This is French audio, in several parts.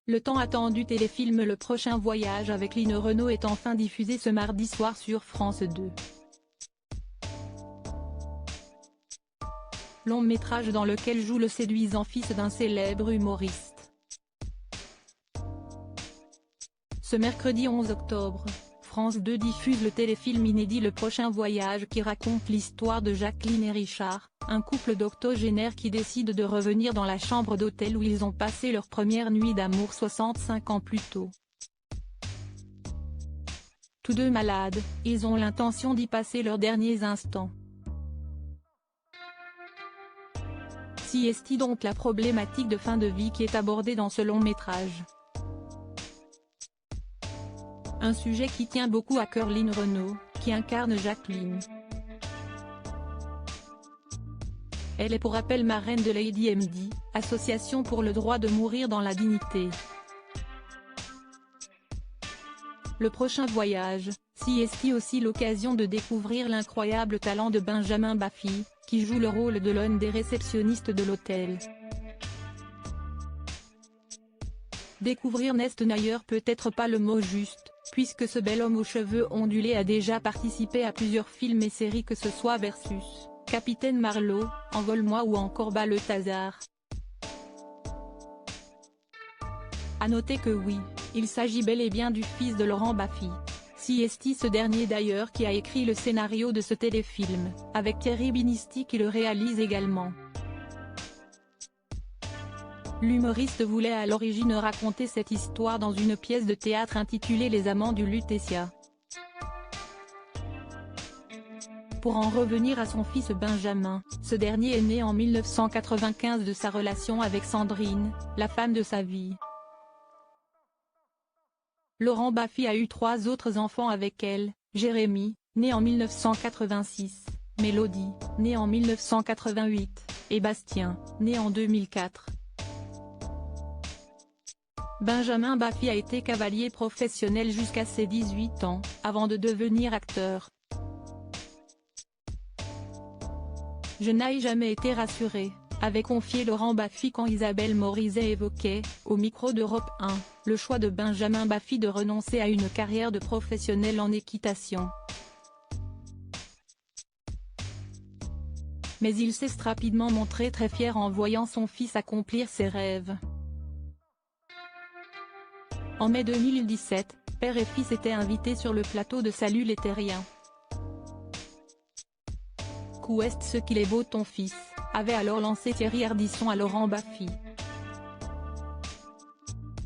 Le tant attendu téléfilm Le Prochain Voyage avec Line Renaud est enfin diffusé ce mardi soir sur France 2. Long métrage dans lequel joue le séduisant fils d'un célèbre humoriste. Ce mercredi 11 octobre, France 2 diffuse le téléfilm inédit Le Prochain Voyage qui raconte l'histoire de Jacqueline et Richard, un couple d'octogénaires qui décide de revenir dans la chambre d'hôtel où ils ont passé leur première nuit d'amour 65 ans plus tôt. Tous deux malades, ils ont l'intention d'y passer leurs derniers instants. Si est donc la problématique de fin de vie qui est abordée dans ce long métrage. Un sujet qui tient beaucoup à cœur Line Renaud, qui incarne Jacqueline. Elle est pour rappel marraine de Lady MD, association pour le droit de mourir dans la dignité. Le Prochain Voyage, si est aussi l'occasion de découvrir l'incroyable talent de Benjamin Baffy, qui joue le rôle de l'un des réceptionnistes de l'hôtel. Découvrir n'est d'ailleurs peut-être pas le mot juste, puisque ce bel homme aux cheveux ondulés a déjà participé à plusieurs films et séries que ce soit Versus, Capitaine Marlowe, Envole-moi ou encore Balthazar. À noter que oui, il s'agit bel et bien du fils de Laurent Baffy. Si est ce dernier d'ailleurs qui a écrit le scénario de ce téléfilm, avec Thierry Binisti qui le réalise également. L'humoriste voulait à l'origine raconter cette histoire dans une pièce de théâtre intitulée Les Amants du Lutetia. Pour en revenir à son fils Benjamin, ce dernier est né en 1995 de sa relation avec Sandrine, la femme de sa vie. Laurent Baffy a eu 3 autres enfants avec elle, Jérémy, né en 1986, Mélodie, née en 1988, et Bastien, né en 2004. Benjamin Baffy a été cavalier professionnel jusqu'à ses 18 ans, avant de devenir acteur. Je n'ai jamais été rassuré, avait confié Laurent Baffy quand Isabelle Morizet évoquait, au micro d'Europe 1, le choix de Benjamin Baffy de renoncer à une carrière de professionnel en équitation. Mais il s'est rapidement montré très fier en voyant son fils accomplir ses rêves. En mai 2017, père et fils étaient invités sur le plateau de Salut les Terriens. Qu'est ce qu'il est beau ton fils, avait alors lancé Thierry Ardisson à Laurent Baffy.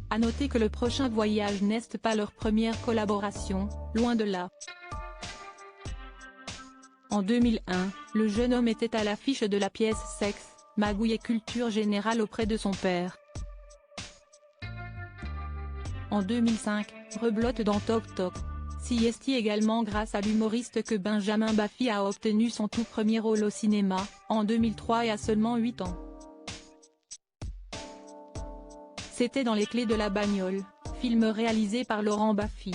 À noter que Le Prochain Voyage n'est pas leur première collaboration, loin de là. En 2001, le jeune homme était à l'affiche de la pièce Sexe, magouille et culture générale auprès de son père. En 2005, reblote dans Toc Toc. Si est également grâce à l'humoriste que Benjamin Baffy a obtenu son tout premier rôle au cinéma, en 2003 et à seulement 8 ans. C'était dans Les Clés de la bagnole, film réalisé par Laurent Baffy.